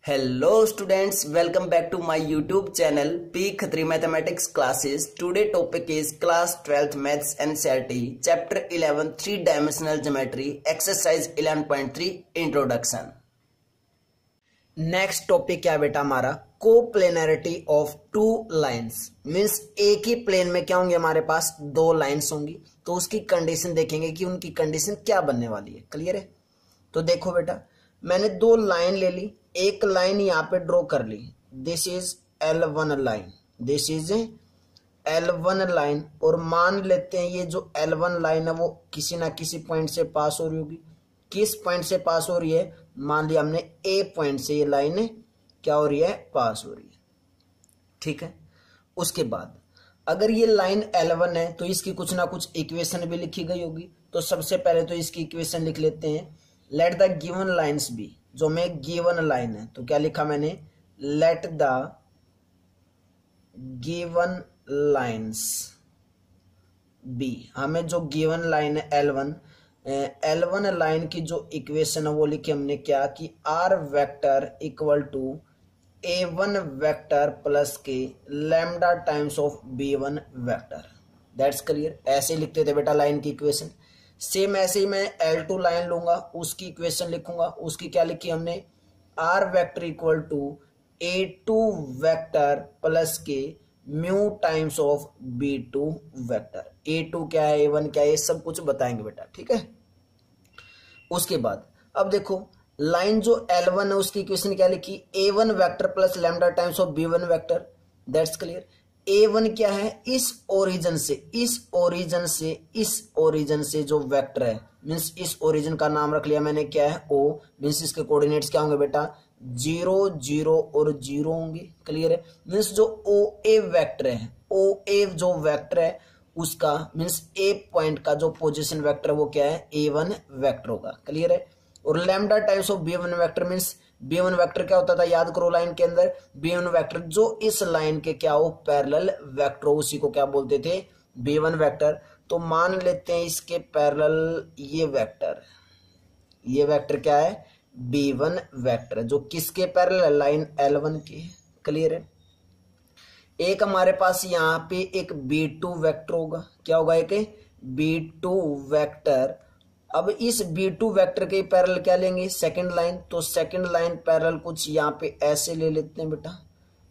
Hello students, welcome back to my YouTube channel P Khatri Mathematics classes. Today topic is class 12th Maths NCERT chapter 11 3 dimensional geometry exercise 11.3 introduction. Next topic क्या है बेटा हमारा coplanarity of two lines means एक ही plane में क्या होंगे हमारे पास दो लाइंस होंगी तो उसकी कंडीशन देखेंगे कि उनकी कंडीशन क्या बनने वाली है। क्लियर है? तो देखो बेटा मैंने दो लाइन ले ली, एक लाइन यहाँ पे ड्रॉ कर ली, this is L1 line, this is L1 line और मान लेते हैं ये जो L1 लाइन है वो किसी ना किसी पॉइंट से पास हो रही होगी। किस पॉइंट से पास हो रही है? मान लिया हमने ए पॉइंट से ये लाइन क्या हो रही है? पास हो रही है। ठीक है, उसके बाद अगर ये लाइन L1 है तो इसकी कुछ ना कुछ इक्वेशन भी लिखी गई होगी। तो सबसे पहले तो इसकी इक्वेशन लिख लेते हैं, let the given lines be. जो में गिवन लाइन है तो क्या लिखा मैंने? Let the given lines be. हमें जो गिवन लाइन है L1 लाइन की जो इक्वेशन है वो लिखी हमने क्या कि R vector equal to A1 vector plus के lambda times of B1 vector. That's clear. ऐसे लिखते थे बेटा लाइन की इक्वेशन। सेम ऐसे ही मैं L2 लाइन लूंगा, उसकी इक्वेशन लिखूंगा। उसकी क्या लिखी हमने? R vector equal to A2 vector plus के mu times of B2 vector. A2 क्या है, A1 क्या है, ये सब कुछ बताएंगे बेटा। ठीक है, उसके बाद अब देखो लाइन जो L1 है उसकी इक्वेशन क्या लिखी? A1 vector plus lambda times of B1 vector. That's clear. A1 क्या है? इस ओरिजिन से जो वेक्टर है मीन्स इस ओरिजिन का नाम रख लिया मैंने क्या है? O। मीन्स इसके कोऑर्डिनेट्स क्या होंगे बेटा? 0 0 और 0 होंगे। क्लियर है? मीन्स जो OA वेक्टर है, OA जो वेक्टर है उसका मीन्स A पॉइंट का जो पोजीशन वेक्टर वो क्या है? A1 वेक्टर होगा। क्लियर है? और lambda times of B1 vector means B1 vector क्या होता था? याद करो लाइन के अंदर B1 वेक्टर जो इस लाइन के क्या हो? पैरेलल वेक्टर हो, उसी को क्या बोलते थे? B1 vector. तो मान लेते हैं इसके पैरेलल ये वेक्टर क्या है? B1 वेक्टर जो किसके पैरेलल? लाइन L1 के। क्लियर है? एक हमारे पास यहाँ पे एक B2 वेक्टर होगा। क्या होगा? एक B2 वेक्टर। अब इस B2 वेक्टर के पैरेलल क्या लेंगे? Second line. तो सेकंड लाइन पैरेलल कुछ यहाँ पे ऐसे ले लेते हैं बेटा,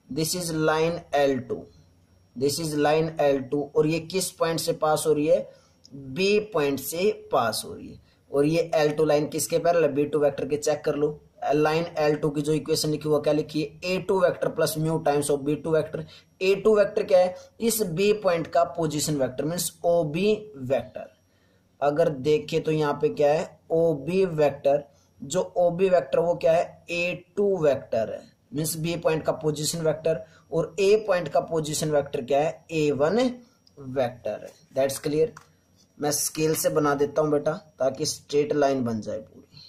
this is line L2, this is line L2 और ये किस पॉइंट से पास हो रही है? B पॉइंट से पास हो रही है। और ये L2 लाइन किसके पैरेलल? B2 वेक्टर के। चेक कर लो लाइन L2 की जो इक्वेशन लिखी हुआ क्या लिखी है? A2 vector plus mu times of B2 vector. A2 vector क्या है? इस B पॉइंट का position vector means OB vector. अगर देखें तो यहाँ पे क्या है? OB vector. जो OB वेक्टर वो क्या है? A2 वेक्टर है मीन्स B पॉइंट का पोजीशन वेक्टर और A पॉइंट का पोजीशन वेक्टर क्या है? A1 वेक्टर है। That's clear. मैं स्केल से बना देता हूं बेटा ताकि स्ट्रेट लाइन बन जाए पूरी।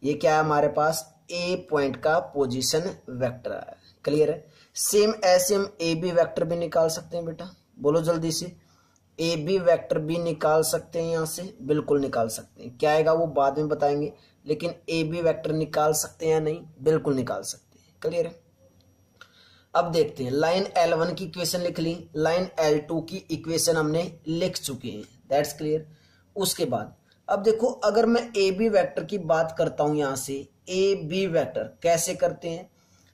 ये क्या है हमारे पास? A पॉइंट का पोजीशन वेक्टर है। क्लियर है? सेम ऐसे हम AB वेक्टर भी निकाल सकते हैं बेटा। बोलो जल्दी से। AB वेक्टर भी निकाल सकते हैं, यहां से बिल्कुल निकाल सकते हैं। क्या आएगा वो बाद में बताएंगे, लेकिन AB वेक्टर निकाल सकते हैं या नहीं? बिल्कुल निकाल सकते हैं। क्लियर है? अब देखते हैं लाइन L1 की इक्वेशन लिख ली, लाइन L2 की इक्वेशन हमने लिख चुके हैं। That's clear. उसके बाद अब देखो अगर मैं AB वेक्टर की बात करता हूं, यहां से AB वेक्टर कैसे करते हैं?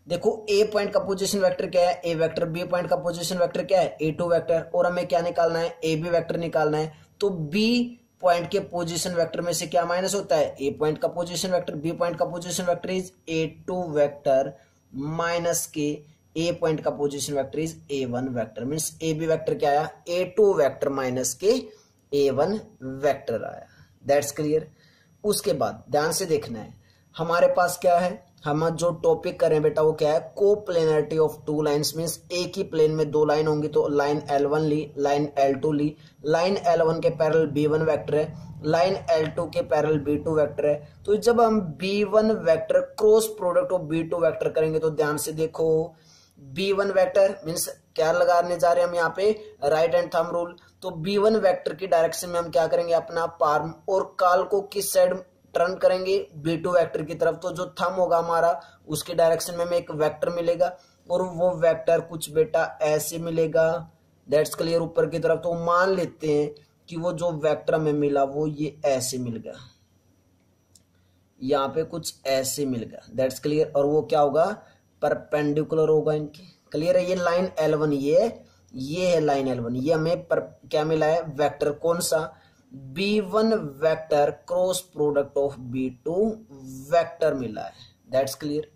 देखो A पॉइंट का पोजीशन वेक्टर क्या है? A vector. B पॉइंट का पोजीशन वेक्टर क्या है? A2 vector. और हमें क्या निकालना है? AB वेक्टर निकालना है। तो B पॉइंट के पोजीशन वेक्टर में से क्या माइनस होता है? A पॉइंट का पोजीशन वेक्टर। B पॉइंट का position vector is A2 vector minus के A पॉइंट का position vector is A1 vector. Means AB vector क्या आया? A2 वेक्टर माइनस के A1 वेक्टर आया। That's clear. उसके बाद ध्यान से देखना है हमारे पास क्या है? हम जो टॉपिक करें बेटा वो क्या है? Coplanarity of two lines means एक ही प्लेन में दो लाइन होंगी। तो लाइन L1 ली, लाइन L2 ली। लाइन L1 के पैरेलल B1 वेक्टर है, लाइन L2 के पैरेलल B2 वेक्टर है। तो जब हम B1 vector cross product of B2 vector करेंगे तो ध्यान से देखो B1 वेक्टर मींस क्या लगाने जा रहे हैं हम यहाँ पे? Right hand thumb rule. तो B1 वेक्टर की डायरेक्शन में हम क्या करेंगे? अपना पार्म और काल को किस साइड टर्न करेंगे B2 वेक्टर की तरफ तो जो थंब होगा हमारा उसके डायरेक्शन में हमें एक वेक्टर मिलेगा और वो वेक्टर कुछ बेटा ऐसे मिलेगा। That's clear. ऊपर की तरफ तो मान लेते हैं कि वो जो वेक्टर हमें मिला वो ये ऐसे मिल गया, यहाँ पे कुछ ऐसे मिल गया। That's clear. और वो क्या होगा, परपेंडिकुलर होगा इनके। क्लियर है। ये लाइन L1 ये है लाइन L1। ये हमें क्या मिला है, वेक्टर। कौन सा, B1 vector cross product of B2 vector मिला है। That's clear.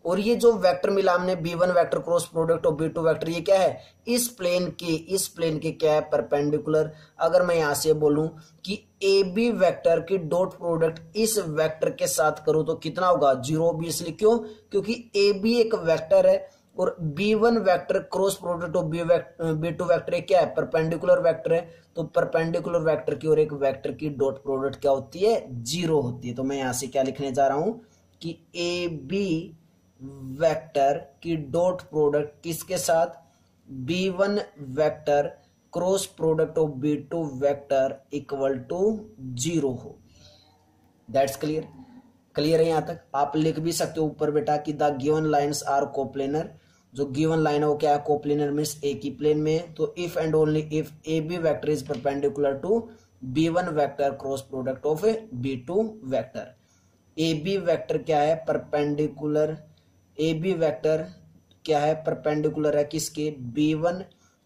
और ये जो वेक्टर मिला हमने B1 vector cross product of B2 vector, ये क्या है, इस प्लेन के क्या है, परपेंडिकुलर। अगर मैं यहां से बोलूं कि AB वेक्टर की डॉट प्रोडक्ट इस वेक्टर के साथ करूं तो कितना होगा, 0 ऑब्वियसली। क्यों, क्योंकि AB एक वेक्टर है और B1 vector cross product of B2 vector क्या है, परपेंडिकुलर वेक्टर है। तो परपेंडिकुलर वेक्टर की और एक वेक्टर की डॉट प्रोडक्ट क्या होती है, 0 होती है। तो मैं यहां से क्या लिखने जा रहा हूं कि AB वेक्टर की डॉट प्रोडक्ट किसके साथ, B1 vector cross product of B2 vector equal to 0 होगी। That's clear. क्लियर है। यहां तक आप लिख भी सकते हो ऊपर बेटा कि the given lines are coplanar. जो गिवन लाइन है वो क्या है, कोप्लेनर मींस एक ही प्लेन में है। तो if and only if AB vector is perpendicular to B1 vector cross product of B2 vector. AB vector क्या है, परपेंडिकुलर। AB वेक्टर क्या है, परपेंडिकुलर है किसके, B1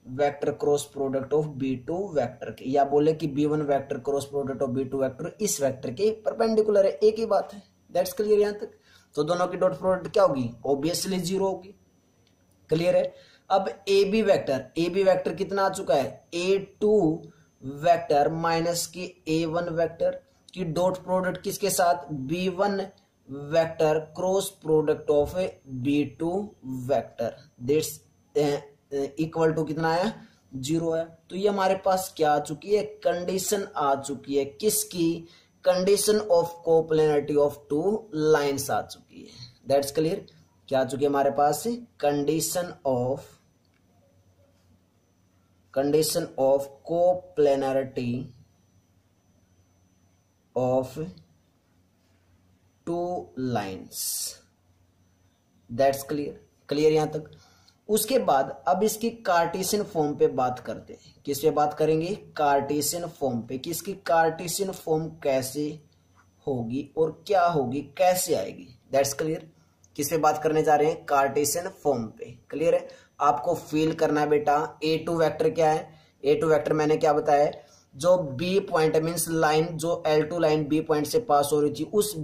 vector cross product of B2 vector के। या बोले कि B1 vector cross product of B2 vector इस वेक्टर के परपेंडिकुलर है। एक ही बात है। दैट्स क्लियर यहां तक। तो दोनों की डॉट प्रोडक्ट क्या होगी, ऑब्वियसली 0 होगी। क्लियर है। अब AB वेक्टर कितना आ चुका है, A2 वेक्टर माइनस की A1 वेक्टर की डॉट प्रोडक्ट किसके साथ, B1 vector cross product of B2 vector. That's equal to कितना आया, 0 है। तो ये हमारे पास क्या आ चुकी है, कंडीशन आ चुकी है किसकी, condition of coplanarity of two lines आ चुकी है। That's clear. क्या आ चुकी है हमारे पास, condition of coplanarity of two lines. That's clear. Clear यहां तक। उसके बाद अब इसकी कार्टेशियन फॉर्म पे बात करते हैं। किस पे बात करेंगे, कार्टेशियन फॉर्म पे कि इसकी कार्टेशियन फॉर्म कैसे होगी और क्या होगी, कैसे आएगी। That's clear. किस पे बात करने जा रहे हैं, कार्टेशियन फॉर्म पे। क्लियर है। आपको फील करना है बेटा, A2 वेक्टर क्या है, A2 वेक्टर मैंने क्या बताया, जो B पॉइंट मींस लाइन जो L2 लाइन B पॉइंट से पास हो रही थी उस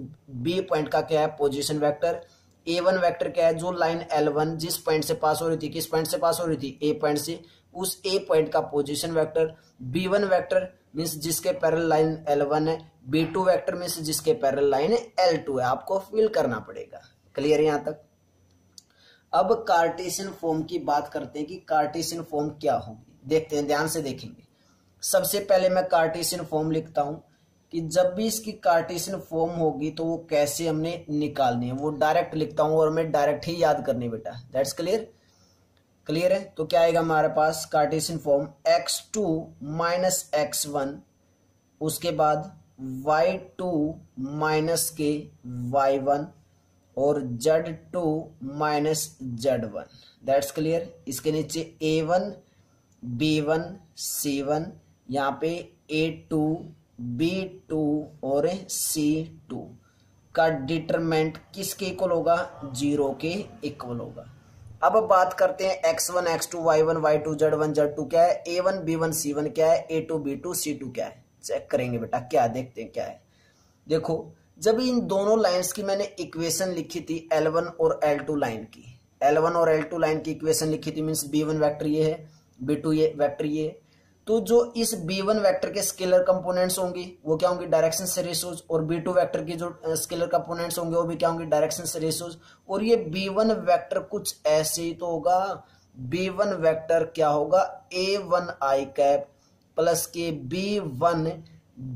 B पॉइंट का क्या है, पोजीशन वेक्टर। A1 वेक्टर क्या है, जो लाइन L1 जिस पॉइंट से पास हो रही थी, किस पॉइंट से पास हो रही थी, A पॉइंट से, उस A पॉइंट का position vector. B1 vector means जिसके पैरेलल लाइन L1 है। B2 वेक्टर मींस जिसके पैरेलल लाइन L2 है। आपको फील करना पड़ेगा। क्लियर है यहां तक। अब कार्टेशियन फॉर्म की बात करते हैं कि कार्टेशियन फॉर्म क्या होगी। देखते हैं, ध्यान से देखेंगे। सबसे पहले मैं कार्टेशियन फॉर्म लिखता हूं कि जब भी इसकी कार्टेशियन फॉर्म होगी तो वो कैसे हमने निकालनी है, वो डायरेक्ट लिखता हूं और मैं डायरेक्ट ही याद करनी बेटा। That's clear. क्लियर है। तो क्या आएगा हमारे पास Cartesian form, x2 minus x1, उसके बाद y2 माइनस के y1 और Z2 minus Z1। That's clear. इसके नीचे A1 B1 C1, यहाँ पे A2 B2 और C2 का डिटरमिनेंट किसके इक्वल होगा, 0 के इक्वल होगा। अब बात करते हैं x1 x2 y1 y2 z1 z2 क्या है, A1 B1 C1 क्या है, A2 B2 C2 क्या है। चेक करेंगे बेटा, क्या देखते हैं क्या है। देखो, जब इन दोनों लाइंस की मैंने इक्वेशन लिखी थी L1 और L2 लाइन की, L1 और L2 लाइन की इक्वेशन लिखी थी, मींस B1 वेक्टर ये है, B2 ये वेक्टर ये है। तो जो इस B1 वेक्टर के स्केलर कंपोनेंट्स होंगे वो क्या होंगे, डायरेक्शन से रेशियोज, और B2 वेक्टर की जो स्केलर कंपोनेंट्स होंगे वो भी क्या होंगे, डायरेक्शन से रेशियोज। और ये B1 वेक्टर कुछ ऐसे ही तो होगा। B1 वेक्टर क्या होगा, A1i कैप प्लस के B1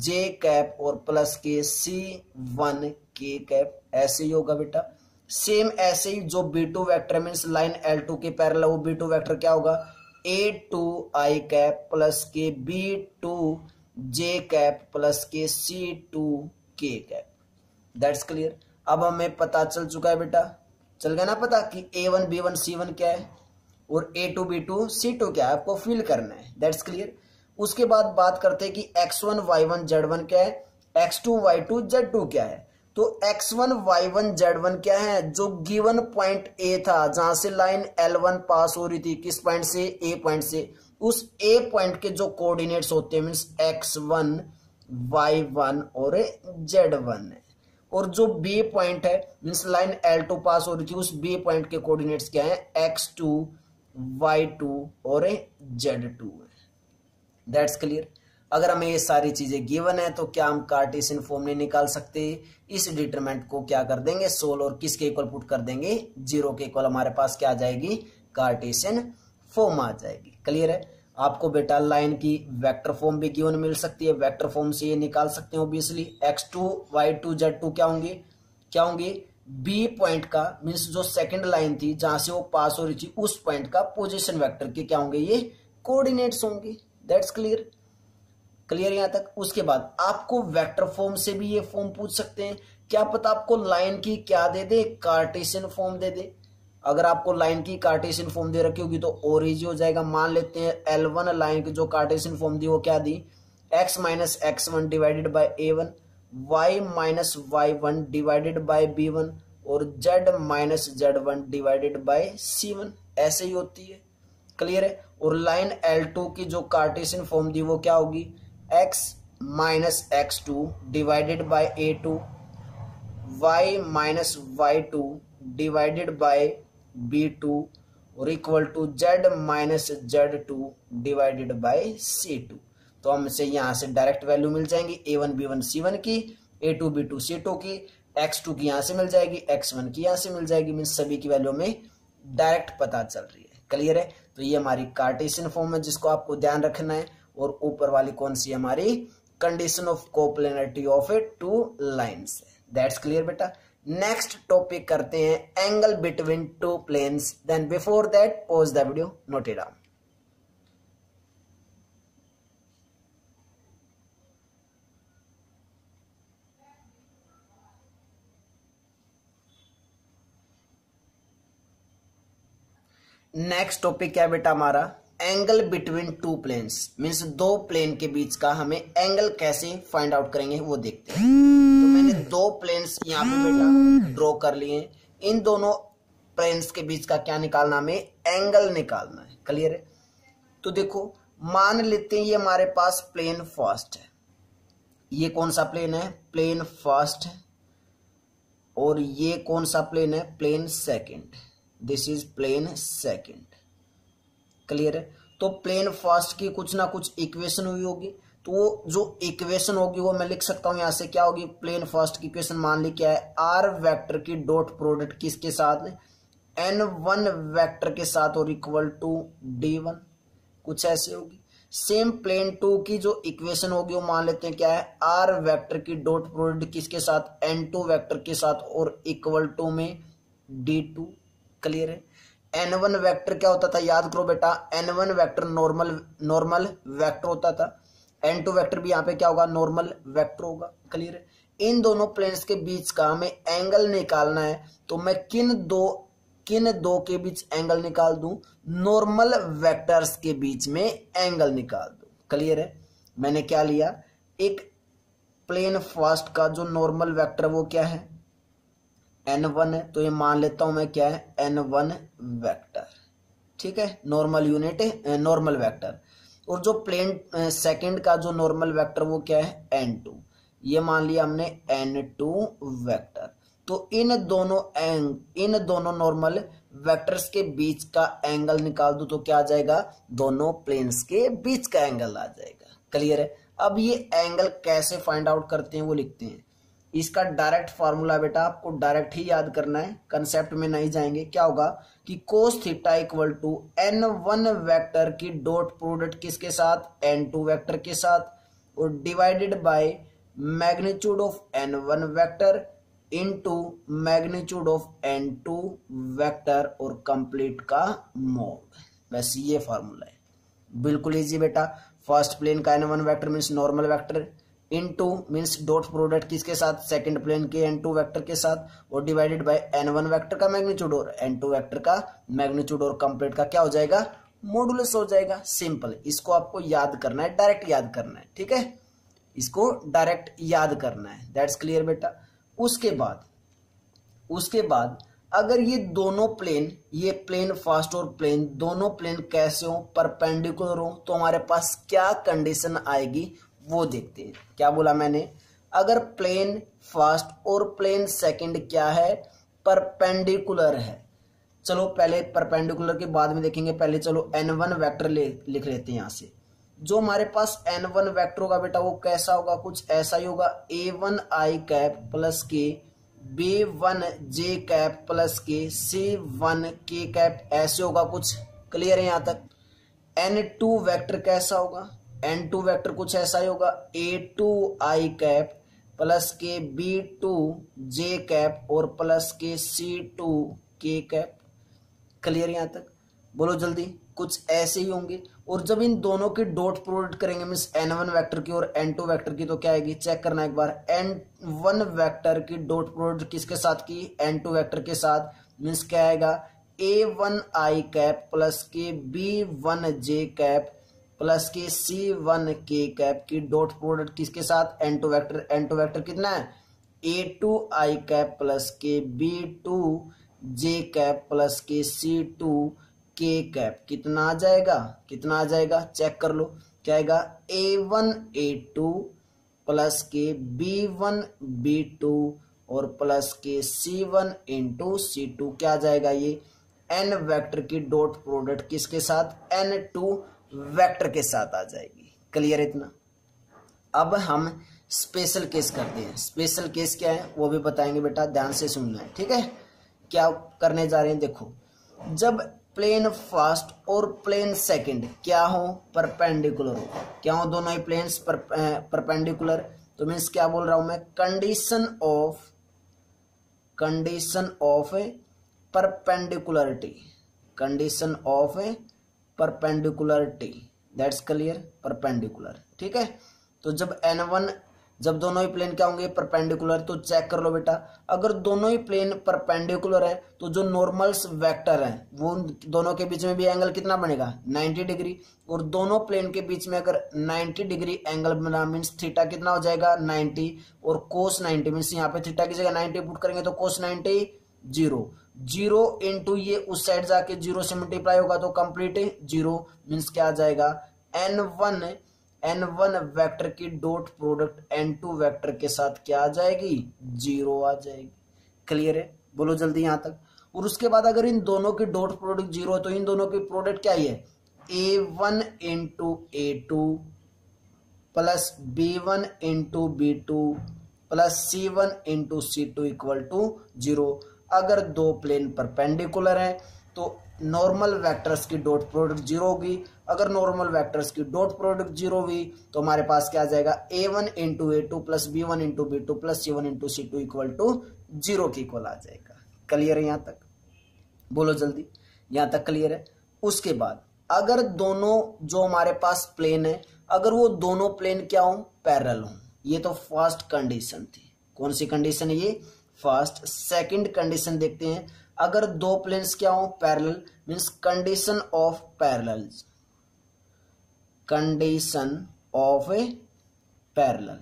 J कैप और प्लस के C1 K कैप, ऐसे ही होगा बेटा। सेम ऐसे ही जो B2 vector means line L2 के पैरेलल, वो B2 वेक्टर क्या होगा, A2i कैप प्लस के B2 J कैप प्लस के C2 K cap. That's clear. अब हमें पता चल चुका है बेटा, चल गया ना पता कि A1 B1 C1 क्या है और A2 B2 C2 क्या है, आपको फील करना है। That's clear. उसके बाद बात करते हैं कि X1 Y1 Z1 क्या है, X2 Y2 Z2 क्या है। तो X1 Y1 Z1 क्या है, जो गिवन पॉइंट A था जहां से लाइन L1 पास हो रही थी, किस पॉइंट से, A पॉइंट से, उस A पॉइंट के जो कोऑर्डिनेट्स होते हैं मींस X1 Y1 और Z1 है। और जो B पॉइंट है मींस लाइन L2 पास हो रही थी, उस B पॉइंट के कोऑर्डिनेट्स क्या है, X2 Y2 और Z2 है। That's clear. अगर हमें ये सारी चीजें गिवन है तो क्या हम कार्टेशियन फॉर्म नहीं निकाल सकते, इस डिटरमिनेंट को क्या कर देंगे, सोल और किसके इक्वल पुट कर देंगे, 0 के इक्वल हमारे पास क्या आ जाएगी, कार्टेशियन फॉर्म आ जाएगी। क्लियर है। आपको बेटा लाइन की वेक्टर फॉर्म भी गिवन मिल सकती है, वेक्टर फॉर्म से ये निकाल सकते हैं ऑब्वियसली। X2 Y2 Z2 क्या होंगे, बी पॉइंट का मीन्स जो सेकंड लाइन थी जहां से वो पास हो रही थी, उस पॉइंट का पोजीशन वेक्टर के क्या होंगे, ये कोऑर्डिनेट्स होंगे। That's clear. क्लियर यहां तक। उसके बाद आपको वेक्टर फॉर्म से भी ये फॉर्म पूछ सकते हैं, क्या पता आपको लाइन की क्या दे दे, कार्टेशियन फॉर्म दे दे। अगर आपको लाइन की कार्टेशियन फॉर्म दे रखी होगी तो और इजी हो जाएगा। मान लेते हैं L1 लाइन की जो कार्टेशियन फॉर्म दी वो क्या दी, x minus x1 divided by A1, y minus y1 divided by B1 और z minus z1 divided by C1, ऐसे ही होती है। क्लियर है। और लाइन L2 की जो कार्टेशियन फॉर्म दी वो क्या होगी, x minus x2 divided by A2, y minus y2 divided by B2 और equal to z minus z2 divided by C2। तो हमसे यहां से डायरेक्ट वैल्यू मिल जाएंगी A1 B1 C1 की, A2 B2 C2 की, x2 की यहां से मिल जाएगी, x1 की यहां से मिल जाएगी, मीन सभी की वैल्यू में डायरेक्ट पता चल रही है। क्लियर है। तो ये हमारी कार्टेशियन फॉर्म है जिसको आपको ध्यान रखना है। और ऊपर वाली कौन सी हमारी, condition of coplanarity of a two lines. That's clear बेटा। नेक्स्ट टॉपिक करते हैं angle between two planes. Then before that pause the video, note it down. Next topic क्या बेटा हमारा, angle between two planes, means दो plane के बीच का हमें एंगल कैसे फाइंड आउट करेंगे वो देखते हैं। तो मैंने दो प्लेन्स यहाँ पे बेटा ड्रॉ कर लिए हैं, इन दोनों प्लेन्स के बीच का क्या निकालना, हमें एंगल निकालना है। क्लियर है। तो देखो मान लेते हैं ये हमारे पास प्लेन फर्स्ट है, ये कौन सा प्लेन है, प्लेन फर्स्ट है, और ये कौन सा प्लेन है, plane second, this is plane second. Clear है। तो प्लेन फर्स्ट की कुछ ना कुछ इक्वेशन हुई होगी, तो वो जो इक्वेशन होगी वो मैं लिख सकता हूं यहां से, क्या होगी, प्लेन फर्स्ट की इक्वेशन मान ली क्या है, आर वेक्टर की डॉट प्रोडक्ट किसके साथ, n1 वेक्टर के साथ और इक्वल टू d1, कुछ ऐसे होगी। सेम प्लेन टू की जो इक्वेशन होगी वो मान लेते हैं क्या है, आर वेक्टर की डॉट प्रोडक्ट किसके साथ, n2 वेक्टर के साथ और इक्वल टू में d2। क्लियर है। n1 वेक्टर क्या होता था, याद करो बेटा, n1 वेक्टर नॉर्मल वेक्टर होता था, n2 वेक्टर भी यहाँ पे क्या होगा, नॉर्मल वेक्टर होगा। क्लियर है। इन दोनों प्लेन्स के बीच का हमें एंगल निकालना है, तो मैं किन दो के बीच एंगल निकाल दूं, नॉर्मल वेक्टर्स के बीच में एंगल निकाल दूं। क्लियर है। मैंने क्या लिया, एक प्लेन फर्स्ट का जो नॉर्मल वेक्टर वो क्या है, n1 है, तो ये मान लेता हूं मैं क्या है, n1 वेक्टर। ठीक है, नॉर्मल यूनिट है, नॉर्मल वेक्टर। और जो प्लेन सेकंड का जो नॉर्मल वेक्टर वो क्या है, n2, ये मान लिया हमने n2 वेक्टर। तो इन दोनों नॉर्मल वेक्टर्स के बीच का एंगल निकाल दो तो क्या आ जाएगा, दोनों प्लेन्स के बीच का एंगल आ जाएगा। क्लियर है। अब ये एंगल कैसे फाइंड आउट करते हैं वो लिखते हैं। इसका डायरेक्ट फार्मूला बेटा आपको डायरेक्ट ही याद करना है, कंसेप्ट में नहीं जाएंगे। क्या होगा कि cos theta equal to n1 vector की डॉट प्रोडक्ट किसके साथ, n2 वेक्टर के साथ, और divided by magnitude of n1 vector into magnitude of n2 vector और कंप्लीट का मोड। बस ये फार्मूला है, बिल्कुल इजी बेटा। फर्स्ट प्लेन का n1 vector means normal vector into means dot product किसके साथ, सेकंड प्लेन के n2 वेक्टर के साथ, और डिवाइडेड बाय n1 वेक्टर का मैग्नीट्यूड और n2 वेक्टर का मैग्नीट्यूड, और कंप्लीट का क्या हो जाएगा, मॉडुलस हो जाएगा। सिंपल, इसको आपको याद करना है, डायरेक्ट याद करना है, ठीक है, इसको डायरेक्ट याद करना है। दैट्स क्लियर बेटा। उसके बाद अगर ये दोनों प्लेन, ये प्लेन फर्स्ट और प्लेन दोनों प्लेन कैसे हो, परपेंडिकुलर हो, तो हमारे पास क्या कंडीशन आएगी वो देखते हैं। क्या बोला मैंने, अगर प्लेन फर्स्ट और प्लेन सेकंड क्या है, परपेंडिकुलर है। चलो पहले परपेंडिकुलर के बाद में देखेंगे, पहले चलो n1 वेक्टर लिख लेते हैं। यहां से जो हमारे पास n1 वेक्टर होगा बेटा वो कैसा होगा, कुछ ऐसा ही होगा, a1i कैप प्लस के, b1j कैप प्लस के, c1k कैप, ऐसे होगा कुछ। क्लियर है यहां तक। n2 वेक्टर कैसा होगा, n2 वेक्टर कुछ ऐसा ही होगा, a2i कैप प्लस के, b2j कैप और प्लस के, c2k कैप। क्लियर यहां तक, बोलो जल्दी। कुछ ऐसे ही होंगे। और जब इन दोनों की डॉट प्रोडक्ट करेंगे मींस n1 वेक्टर की और n2 वेक्टर की, तो क्या आएगी, चेक करना एक बार। n1 वेक्टर की डॉट प्रोडक्ट किसके साथ की, n2 वेक्टर के साथ, मींस क्या आएगा, a1i कैप प्लस के, b1j कैप प्लस के, c1k कैप की डॉट प्रोडक्ट किसके साथ, n2 वेक्टर। n2 वेक्टर कितना है, a2i कैप प्लस के, b2j कैप प्लस के, c2k कैप। कितना आ जाएगा, चेक कर लो, क्या आएगा, a1 a2 प्लस के, b1 b2 और प्लस के, c1 इंटू c2। क्या आ जाएगा, ये n वेक्टर की डॉट प्रोडक्ट किसके साथ, n2 वेक्टर के साथ आ जाएगी। क्लियर इतना। अब हम स्पेशल केस करते हैं। स्पेशल केस क्या है वो भी बताएंगे बेटा, ध्यान से सुनना है, ठीक है। क्या करने जा रहे हैं, देखो, जब प्लेन फर्स्ट और प्लेन सेकंड क्या हो, परपेंडिकुलर हो, क्या हो, दोनों ही प्लेन्स परपेंडिकुलर, तो मीन्स क्या बोल रहा हूं मैं, condition of perpendicularity, condition of perpendicularity, that's clear, perpendicular, ठीक है। तो जब दोनों ही प्लेन क्या होंगे, परपेंडिकुलर, तो चेक कर लो बेटा, अगर दोनों ही प्लेन परपेंडिकुलर है तो जो नॉर्मल्स वेक्टर हैं वो दोनों के बीच में भी एंगल कितना बनेगा, 90 डिग्री। और दोनों प्लेन के बीच में अगर 90 डिग्री एंगल बना मीन्स थीटा कितना हो जाएगा, 90, और कोस 90 मीन्स यहाँ पे थीटा की जगह 90 पुट करेंगे तो कोस 90 0 इंटू ये उस साइड जाके 0 से मल्टीप्लाई होगा तो कंप्लीट 0 मीन्स क्या आ जाएगा, n1 वेक्टर की डॉट प्रोडक्ट n2 वेक्टर के साथ क्या आ जाएगी, 0 आ जाएगी। क्लियर है, बोलो जल्दी यहां तक। और उसके बाद अगर इन दोनों की डॉट प्रोडक्ट 0 तो इन दोनों की प्रोडक्ट क्या ही है, a1 into a2 plus b1 into b2 plus c1 into c2 equal to 0। अगर दो प्लेन परपेंडिकुलर हैं तो नॉर्मल वेक्टर्स की डॉट प्रोडक्ट 0 होगी। अगर नॉर्मल वेक्टर्स की डॉट प्रोडक्ट 0 हुई तो हमारे पास क्या आ जाएगा, a1 into a2 plus b1 into b2 plus c1 into c2 equal to 0 के इक्वल आ जाएगा। क्लियर है यहां तक, बोलो जल्दी, यहां तक क्लियर है। उसके बाद अगर दोनों जो हमारे पास प्लेन है, अगर वो दोनों प्लेन क्या हो, पैरेलल हो, ये तो फर्स्ट कंडीशन थी। कौन सी कंडीशन है ये, फर्स्ट। सेकंड कंडीशन देखते हैं, अगर दो प्लेन्स क्या हो, parallel, means condition of parallel, condition of parallel,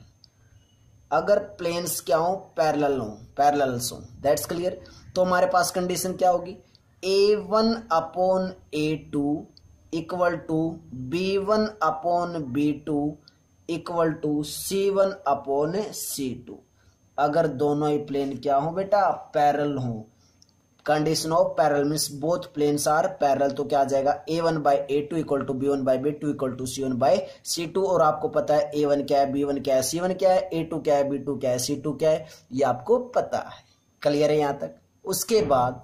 अगर प्लेन्स क्या हो, पैरेलल्स हो, दैट्स क्लियर। तो हमारे पास कंडीशन क्या होगी, a1 upon a2 equal to b1 upon b2 equal to c1 upon c2। अगर दोनों ही प्लेन क्या हो बेटा, पैरेलल हो, condition of parallel means both planes are parallel, तो क्या आ जाएगा, a1 by a2 equal to b1 by b2 equal to c1 by c2। और आपको पता है a1 क्या है, b1 क्या है, c1 क्या है, a2 क्या है, b2 क्या है, c2 क्या है, ये आपको पता है। क्लियर है यहां तक। उसके बाद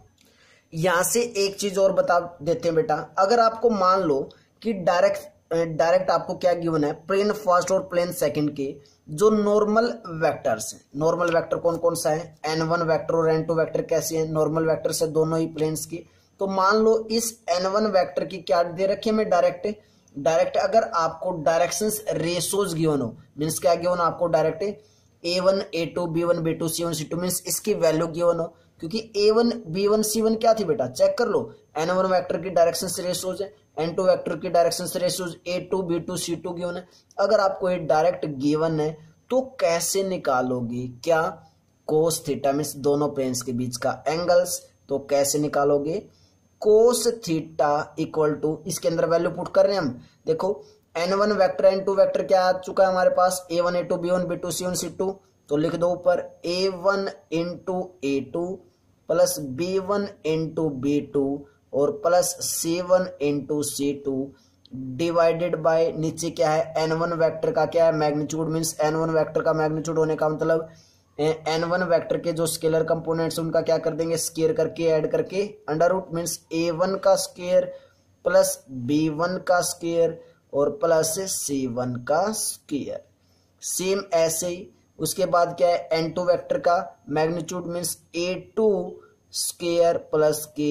यहां से एक चीज और बता देते हैं बेटा, अगर आपको मान लो कि डायरेक्ट आपको क्या गिवन है, प्लेन फर्स्ट और प्लेन सेकंड के जो नॉर्मल वेक्टर्स हैं, नॉर्मल वेक्टर कौन कौन सा है, n1 वेक्टर और n2 वेक्टर कैसे हैं, नॉर्मल वेक्टर से दोनों ही प्लेन्स की। तो मान लो इस n1 वेक्टर की क्या दे रखी है, मैं डायरेक्ट डायरेक्ट अगर आपको डायरेक्शंस रेशोज गिवन हो, मीन्स क्या गिवन आपको direct A1 A2 B1 B2 C1 C2 means इसकी वैल्यू गिवन हो, क्योंकि A1 B1 C1 क्या थी बेटा, चेक कर लो। N1 वेक्टर की डायरेक्शंस रेशोज है, N2 वेक्टर की directions ratios A2 B2 C2 given है। अगर आपको ये डायरेक्ट गिवन है तो कैसे निकालोगे, क्या कोस थीटा मीन्स दोनों प्लेन्स के बीच का एंगल्स, तो कैसे निकालोगे कोस थीटा इक्वल टू, इसके अंदर वैल्यू पुट कर रहे हैं हम, देखो N1 वेक्टर N2 वेक्टर क्या आ चुका है हमारे पास, A1 A2 B1 B2 C1 C2, तो लिख दो ऊपर A1 into A2 plus B1 into B2 और plus C1 into C2 divided by नीचे क्या है N1 वेक्टर का क्या है मैग्नीट्यूड, मीन्स N1 वेक्टर का मैग्नीट्यूड होने का मतलब N1 वेक्टर के जो स्केलर कंपोनेंट्स उनका क्या कर देंगे स्क्वायर करके ऐड करके अंडर रूट, मीन्स A1 का स्क्वायर प्लस B1 का स्क्वायर और प्लस C1 का स्क्वायर। सेम ऐसे ही उसके बाद क्या है N2 वेक्टर का magnitude means A2 square plus के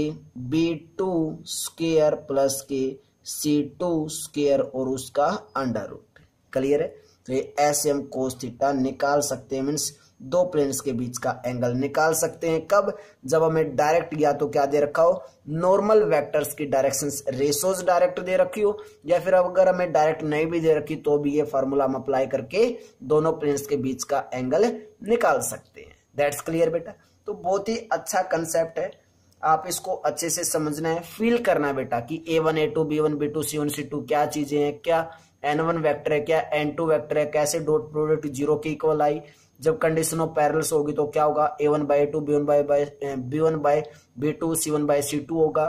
B2 स्क्वायर प्लस के C2 स्क्वायर और उसका अंडर रूट। क्लियर है, तो ये ऐसे हम कोस थीटा निकाल सकते हैं, मीन्स दो प्लेन्स के बीच का एंगल निकाल सकते हैं। कब, जब हमें डायरेक्ट या तो क्या दे रखा हो नॉर्मल वेक्टर्स की डायरेक्शंस रेशोज डायरेक्ट दे रखी हो, या फिर अगर हमें डायरेक्ट नहीं भी दे रखी तो भी ये फार्मूला हम अप्लाई करके दोनों प्लेन्स के बीच का एंगल निकाल सकते हैं। दैट्स क्लियर बेटा। तो बहुत ही अच्छा कंसेप्ट है, आप इसको अच्छे से समझना है, फील करना है बेटा कि A1 A2 B1 B2 C1 C2 क्या चीजें हैं, क्या N1 वेक्टर है, क्या N2 वेक्टर है, कैसे डॉट प्रोडक्ट जीरो के इक्वल आई, जब कंडीशन ऑफ पैरेलल्स होगी तो क्या होगा A1 by A2 B1 by B2 C1 by C2 होगा।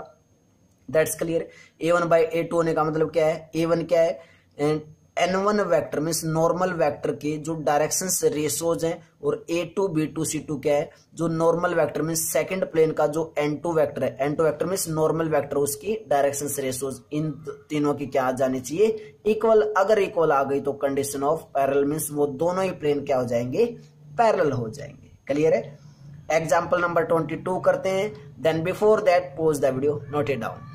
That's clear. A1 by A2 होने का मतलब क्या है, A1 क्या है N1 vector means normal vector के जो डायरेक्शंस रेशोज हैं, और A2 B2 C2 क्या है जो normal vector means second plane का जो N2 वेक्टर है, N2 vector means normal vector उसकी डायरेक्शंस रेशोज, इन तीनों की क्या आ जानी चाहिए इक्वल। अगर इक्वल आ गई तो कंडीशन ऑफ पैरेलल मीन्स वो दोनों ही प्लेन क्या हो जाएंगे पैरेलल हो जाएंगे। क्लियर है। एग्जाम्पल नंबर 22 करते हैं, then before that pause the video, note it down.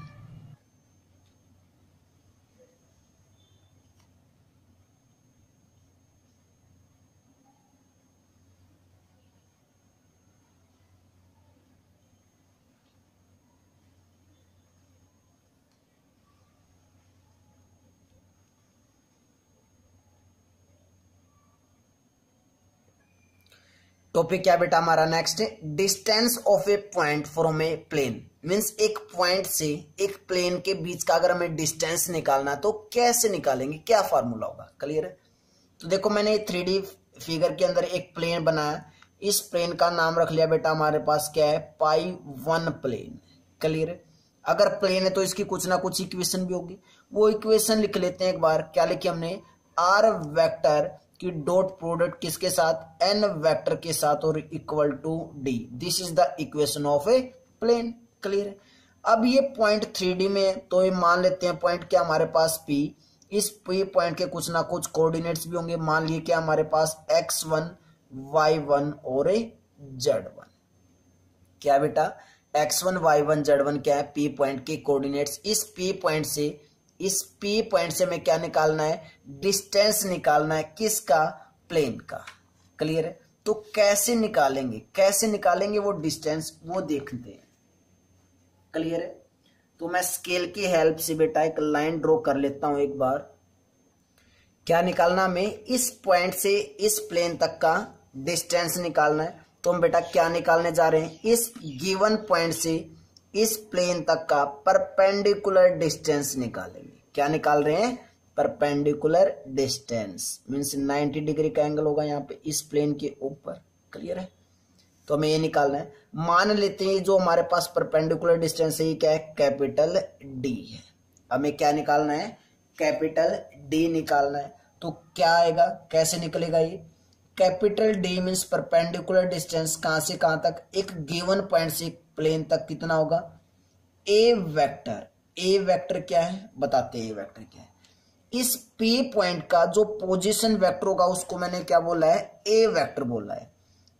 Topic क्या बेटा हमारा नेक्स्ट है, distance of a point from a plane, means एक पॉइंट से एक प्लेन के बीच का अगर हमें डिस्टेंस निकालना तो कैसे निकालेंगे, क्या फार्मूला होगा। क्लियर है। तो देखो मैंने 3D फिगर के अंदर एक प्लेन बनाया, इस प्लेन का नाम रख लिया बेटा हमारे पास क्या है π1 प्लेन। क्लियर है। अगर प्लेन है तो इसकी कुछ ना कुछ इक्वेशन भी होगी, वो इक्वेशन लिख लेते हैं एक बार। क्या लिखी हमने, आर वेक्टर की डॉट प्रोडक्ट किसके साथ एन वेक्टर के साथ और equal to d, this is the equation of a plane. Clear है। अब ये पॉइंट 3D में, तो ये मान लेते हैं पॉइंट क्या हमारे पास P, इस P पॉइंट के कुछ ना कुछ कोऑर्डिनेट्स भी होंगे, मान लिए क्या हमारे पास x1 y1 और z1। क्या बेटा x1 y1 z1 क्या है P पॉइंट के कोऑर्डिनेट्स। इस P पॉइंट से हमें क्या निकालना है डिस्टेंस निकालना है, किसका प्लेन का। क्लियर है। तो कैसे निकालेंगे वो डिस्टेंस, वो देखते हैं। क्लियर है। तो मैं स्केल की हेल्प से बेटा एक लाइन ड्रॉ कर लेता हूं एक बार। क्या निकालना हमें, इस पॉइंट से इस प्लेन तक का डिस्टेंस निकालना है। तो हम बेटा क्या निकालने जा रहे हैं, इस गिवन पॉइंट से इस प्लेन तक का परपेंडिकुलर डिस्टेंस निकालेंगे। क्या निकाल रहे हैं, परपेंडिकुलर डिस्टेंस मीन्स 90 डिग्री का एंगल होगा यहाँ पे इस प्लेन के ऊपर। क्लियर है। तो हमें ये निकालना है, मान लेते हैं जो हमारे पास परपेंडिकुलर डिस्टेंस है ये क्या है कैपिटल डी है। हमें क्या निकालना है, कैपिटल डी निकालना है। तो क्या आएगा, कैसे निकलेगा ये, capital D means perpendicular distance कहां से कहां तक, एक गिवन पॉइंट से प्लेन तक कितना होगा ए वेक्टर। ए वेक्टर क्या है बताते हैं, ए वेक्टर क्या है, इस पी पॉइंट का जो पोजीशन वेक्टर होगा उसको मैंने क्या बोला है ए वेक्टर बोला है।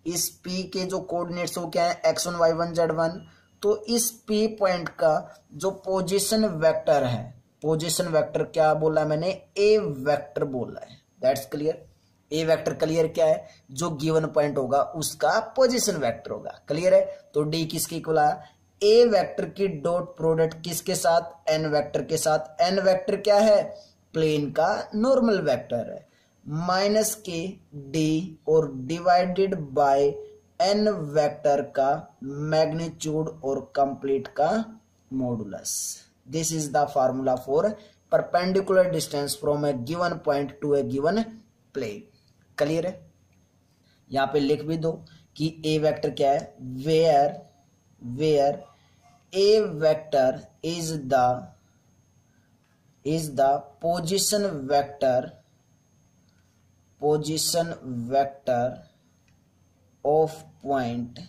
इस P के जो कोऑर्डिनेट्स हो क्या है x1 y1 z1, तो इस P पॉइंट का जो पोजीशन वेक्टर है पोजीशन वेक्टर क्या बोला है मैंने, ए वेक्टर बोला है, that's clear. A vector clear क्या है, जो गिवन पॉइंट होगा उसका पोजीशन वेक्टर होगा, क्लियर है। तो डी किसके इक्वल आया, ए वेक्टर की डॉट प्रोडक्ट किसके साथ, एन वेक्टर के साथ। एन वेक्टर क्या है, प्लेन का नॉर्मल वेक्टर है, माइनस के डी और डिवाइडेड बाय एन वेक्टर का मैग्नीट्यूड और कंप्लीट का modulus. This is the formula for perpendicular distance from a given point to a given plane, clear है। यहां पे लिख भी दो कि ए वेक्टर क्या है, where a vector is the position vector of point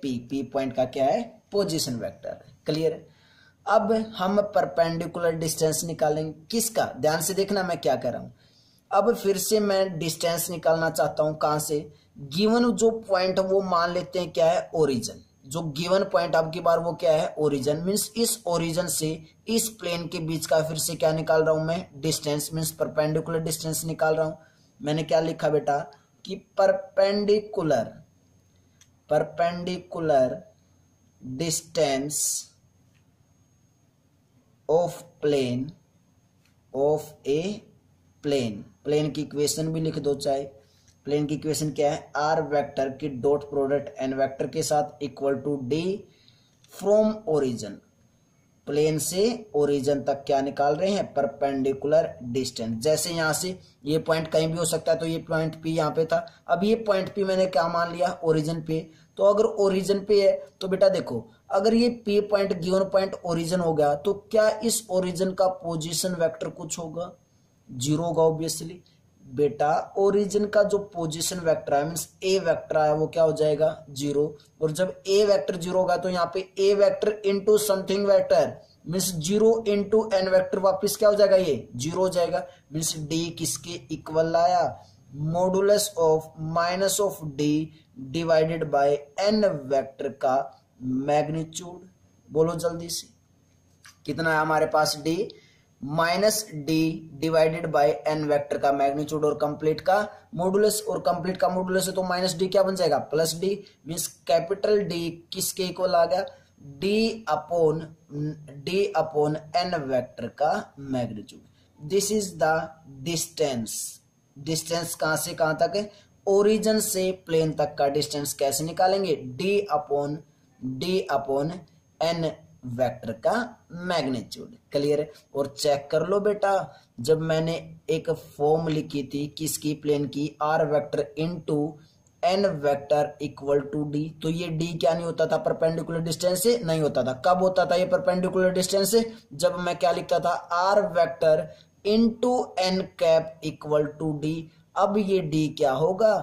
P point का क्या है, पोजीशन वेक्टर, क्लियर है। अब हम परपेंडिकुलर डिस्टेंस निकालेंगे, किसका, ध्यान से देखना मैं क्या कर रहा हूं। अब फिर से मैं डिस्टेंस निकालना चाहता हूं, कहां से, गिवन जो पॉइंट वो मान लेते हैं क्या है, ओरिजिन। जो गिवन पॉइंट अब की बार वो क्या है, ओरिजिन, मीन्स इस ओरिजिन से इस प्लेन के बीच का फिर से क्या निकाल रहा हूं मैं, डिस्टेंस, मीन्स परपेंडिकुलर डिस्टेंस निकाल रहा हूं। मैंने क्या लिखा बेटा कि perpendicular distance of a plane की इक्वेशन भी लिख दो चाहे। प्लेन की इक्वेशन क्या है, आर वेक्टर की डॉट प्रोडक्ट एन वेक्टर के साथ equal to d from origin, plane से ओरिजिन तक क्या निकाल रहे हैं, परपेंडिकुलर डिस्टेंस। जैसे यहां से ये पॉइंट कहीं भी हो सकता है, तो ये पॉइंट पी यहाँ पे था, अब ये पॉइंट पी मैंने क्या मान लिया, ओरिजिन पे। तो अगर ओरिजिन पे है तो बेटा देखो, अगर ये P point given point origin हो गया तो क्या इस ओरिजिन का पोजीशन वेक्टर कुछ होगा, जीरो होगा ऑब्वियसली। बेटा ओरिजिन का जो पोजीशन वेक्टर है, मीन्स ए वेक्टर है, वो क्या हो जाएगा, जीरो। और जब ए वेक्टर जीरो होगा तो यहाँ पे a vector into something vector, means zero into N vector, वापिस क्या हो जाएगा, ये जीरो हो जाएगा। मीन्स डी किसके इक्वल आया, modulus of minus of d divided by n vector का मैग्नीट्यूड। बोलो जल्दी से, कितना है हमारे पास, d minus d divided by n vector का मैग्नीट्यूड और कंप्लीट का मॉडुलस, और कंप्लीट का मॉडुलस है तो माइनस डी क्या बन जाएगा, plus D. Means capital D किसके इक्वल आ गया, डी अपॉन एन वेक्टर का magnitude. This is the distance कहां से कहां तक है, ओरिजिन से प्लेन तक का डिस्टेंस कैसे निकालेंगे, डी अपॉन एन वेक्टर का मैग्नीट्यूड, क्लियर है। और चेक कर लो बेटा, जब मैंने एक फॉर्म लिखी थी किसकी, प्लेन की, r vector into n vector equal to d, तो ये डी क्या नहीं होता था, परपेंडिकुलर डिस्टेंस से नहीं होता था। कब होता था ये परपेंडिकुलर डिस्टेंस से, जब मैं क्या लिखता था, r vector into n cap equal to d. अब ये डी क्या होगा,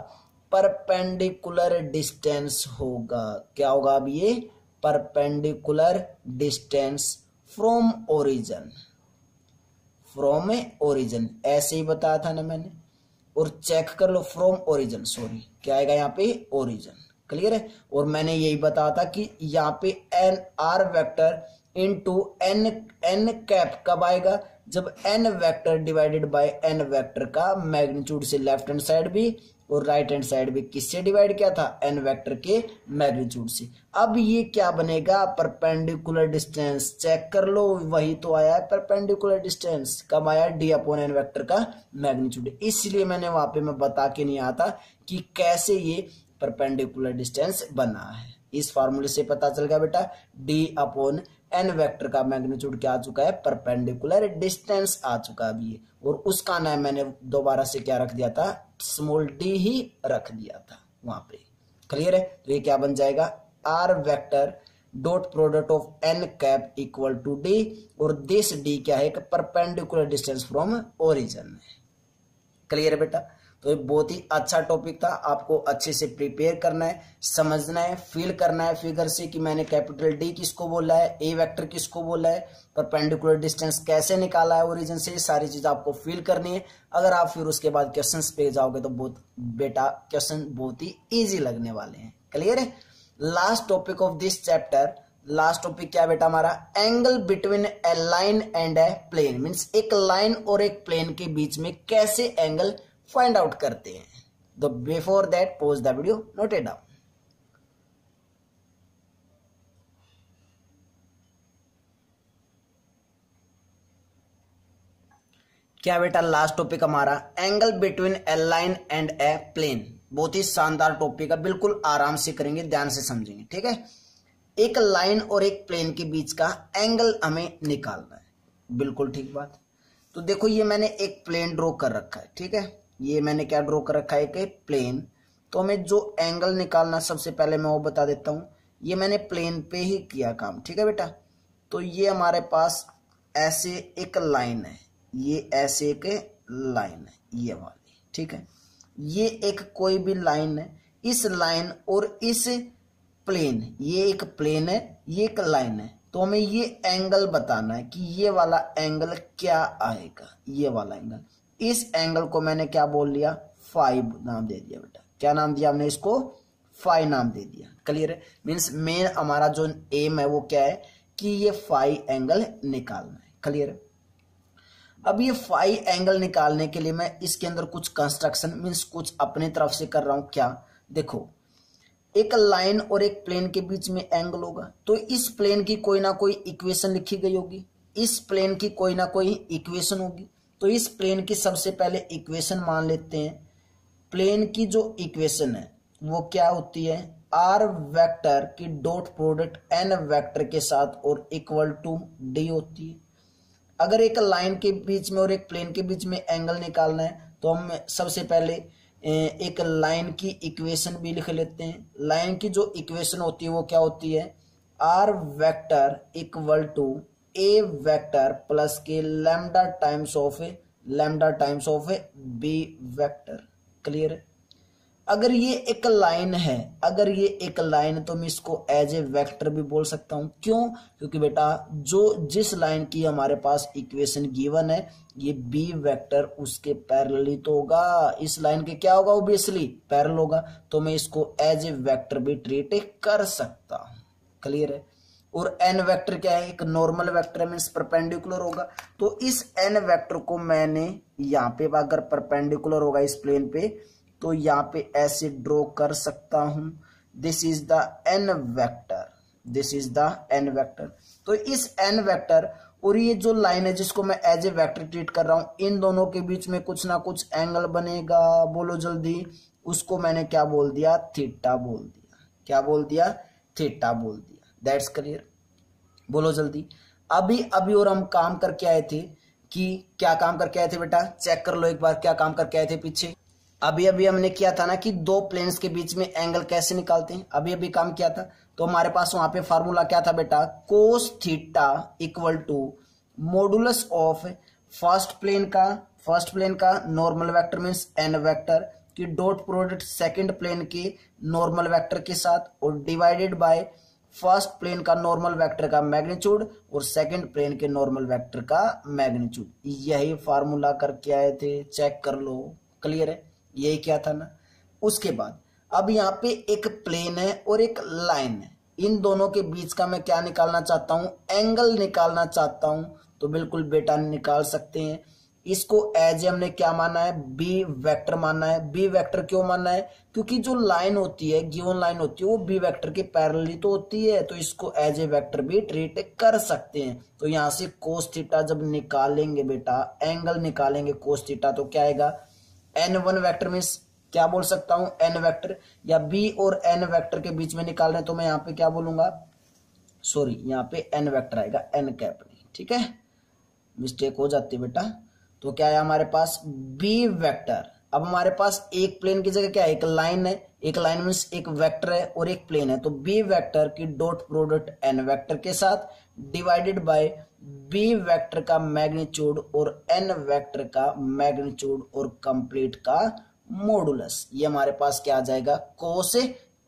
परपेंडिकुलर डिस्टेंस होगा, क्या होगा अब ये, परपेंडिकुलर डिस्टेंस फ्रॉम ओरिजिन, ऐसे ही बताया था ना मैंने। और चेक कर लो फ्रॉम ओरिजिन, सॉरी क्या आएगा यहाँ पे, ओरिजिन, क्लियर है। और मैंने यही बताया था कि यहाँ पे n r vector into n cap कब आएगा, जब n vector divided by n vector का मैग्नीट्यूड से लेफ्ट हैंड साइड भी और राइट हैंड साइड भी किससे डिवाइड किया था, एन वेक्टर के मैग्नीट्यूड से। अब ये क्या बनेगा, परपेंडिकुलर डिस्टेंस, चेक कर लो, वही तो आया है परपेंडिकुलर डिस्टेंस, कब आया, डी अपॉन एन वेक्टर का मैग्नीट्यूड। इसलिए मैंने वहां पे मैं बता के नहीं आता कि कैसे ये परपेंडिकुलर डिस्टेंस बना है। इस फार्मूले से पता चल गया बेटा, डी अपॉन एन वेक्टर का मैग्नीट्यूड क्या आ चुका है, परपेंडिकुलर डिस्टेंस आ चुका है अभी। और उसका नाम मैंने दोबारा से क्या रख दिया था, स्मॉल डी ही रख दिया था वहां पे, क्लियर है। तो ये क्या बन जाएगा, r vector dot product of n cap equal to d, और दिस डी क्या है, perpendicular distance from origin, clear है बेटा। तो ये बहुत ही अच्छा टॉपिक था, आपको अच्छे से प्रिपेयर करना है, समझना है, फील करना है फिगर से कि मैंने कैपिटल डी किसको बोला है, ए वेक्टर किसको बोला है, परपेंडिकुलर डिस्टेंस कैसे निकाला है ओरिजिन से, सारी चीज आपको फील करनी है। अगर आप फिर उसके बाद क्वेश्चंस पे जाओगे तो बहुत बेटा क्वेश्चन बहुत ही इजी लगने वाले हैं, क्लियर है। Last topic of this chapter last topic क्या बेटा हमारा, angle between a line and a plane, means एक लाइन और एक प्लेन के बीच में कैसे एंगल फाइंड आउट करते हैं। तो before that pause the video, note it down. क्या बेटा लास्ट टॉपिक हमारा angle between a line and a plane, बहुत ही शानदार टॉपिक है, बिल्कुल आराम से करेंगे, ध्यान से समझेंगे, ठीक है। एक लाइन और एक प्लेन के बीच का एंगल हमें निकालना है, बिल्कुल ठीक बात। तो देखो ये मैंने एक प्लेन ड्रॉ कर रखा है, ठीक है, ये मैंने क्या ड्रॉ कर रखा है, एक प्लेन। तो हमें जो एंगल निकालना सबसे पहले मैं वो बता देता हूं, ये मैंने प्लेन पे ही किया काम, ठीक है बेटा। तो ये हमारे पास ऐसे एक लाइन है, ये ऐसे एक लाइन है, ये वाली, ठीक है। ये एक कोई भी लाइन है, इस लाइन और इस प्लेन, ये एक प्लेन है, ये एक लाइन है, तो हमें ये एंगल बताना है कि ये वाला एंगल क्या आएगा, ये वाला एंगल। इस एंगल को मैंने क्या बोल लिया, फाई नाम दे दिया बेटा। क्या नाम दिया हमने इसको, फाई नाम दे दिया। क्लियर है, मीन्स मेन हमारा जो एम है वो क्या है कि ये फाई एंगल निकालना है। क्लियर है। अब ये फाई एंगल निकालने के लिए मैं इसके अंदर कुछ कंस्ट्रक्शन मीन्स कुछ अपनी तरफ से कर रहा हूं। क्या, देखो एक लाइन और एक प्लेन के बीच में एंगल होगा, तो इस प्लेन की कोई ना कोई इक्वेशन लिखी गई होगी, इस प्लेन की कोई ना कोई इक्वेशन होगी। तो इस प्लेन की सबसे पहले इक्वेशन मान लेते हैं। प्लेन की जो इक्वेशन है वो क्या होती है, आर वेक्टर की डॉट प्रोडक्ट एन वेक्टर के साथ और इक्वल टू डी होती है। अगर एक लाइन के बीच में और एक प्लेन के बीच में एंगल निकालना है तो हम सबसे पहले एक लाइन की इक्वेशन भी लिख लेते हैं। लाइन की जो इक्वेशन होती है वो क्या होती है, r vector equal to a vector plus के lambda times of b vector. Clear है। अगर ये एक लाइन है, अगर ये एक लाइन तो मैं इसको एज ए वेक्टर भी बोल सकता हूं। क्यों, क्योंकि बेटा जो जिस लाइन की हमारे पास इक्वेशन गिवन है ये बी वेक्टर उसके पैरेलली तो होगा, इस लाइन के क्या होगा, ऑब्वियसली पैरेलल होगा, तो मैं इसको एज ए वेक्टर भी ट्रीट कर सकता हूं। क्लियर है। और एन वेक्टर क्या है, एक नॉर्मल वेक्टर मीन्स परपेंडिकुलर होगा। तो इस एन वेक्टर को मैंने यहाँ पे अगर परपेंडिकुलर होगा इस प्लेन पे तो यहाँ पे ऐसे ड्रॉ कर सकता हूं, this is the n vector, this is the n vector. तो इस एन वेक्टर और ये जो लाइन है जिसको मैं एज ए वेक्टर ट्रीट कर रहा हूं, इन दोनों के बीच में कुछ ना कुछ एंगल बनेगा, बोलो जल्दी। उसको मैंने क्या बोल दिया, थीटा बोल दिया। क्या बोल दिया, थीटा बोल दिया। दैट्स क्लियर, बोलो जल्दी। अभी और हम काम करके आए थे कि क्या काम करके आए थे बेटा, चेक कर लो एक बार, क्या काम करके आए थे पीछे। अभी हमने किया था ना कि दो प्लेन्स के बीच में एंगल कैसे निकालते हैं, अभी काम किया था। तो हमारे पास वहां पे फार्मूला क्या था बेटा, cos theta equal to modulus of first plane का normal vector means N vector की डॉट प्रोडक्ट सेकंड प्लेन के नॉर्मल वेक्टर के साथ और डिवाइडेड बाय फर्स्ट प्लेन का नॉर्मल वेक्टर का मैग्नीट्यूड और सेकंड प्लेन के नॉर्मल वेक्टर का मैग्नीट्यूड। यही फार्मूला करके आए थे, चेक कर लो। क्लियर है, यही क्या था ना। उसके बाद अब यहाँ पे एक प्लेन है और एक लाइन है, इन दोनों के बीच का मैं क्या निकालना चाहता हूं, एंगल निकालना चाहता हूं। तो बिल्कुल बेटा निकाल सकते हैं। इसको एज हमने क्या माना है, बी वेक्टर मानना है। बी वेक्टर क्यों मानना है, क्योंकि जो लाइन होती है, गिवन लाइन होती है, वो बी वेक्टर के पैरेलली तो होती है, तो इसको एज ए वेक्टर भी ट्रीट कर सकते हैं। तो यहां से कोस थीटा जब निकालेंगे बेटा, एंगल निकालेंगे कोस थीटा, तो क्या आएगा, n1 वेक्टर मीन्स क्या बोल सकता हूं, n वेक्टर, या b और n वेक्टर के बीच में निकाल रहे हैं तो मैं यहां पे क्या बोलूंगा, सॉरी यहां पे n वेक्टर आएगा, n कैप नहीं, ठीक है, मिस्टेक हो जाती है बेटा। तो क्या है हमारे पास b वेक्टर। अब हमारे पास एक प्लेन की जगह क्या है, एक लाइन है, एक लाइन मीन्स एक वेक्टर है और एक प्लेन है। तो b वेक्टर की डॉट प्रोडक्ट n वेक्टर के साथ डिवाइडेड बाय b वेक्टर का मैग्नीट्यूड और n वेक्टर का मैग्नीट्यूड और कंप्लीट का मॉडुलस। ये हमारे पास क्या आ जाएगा, कोस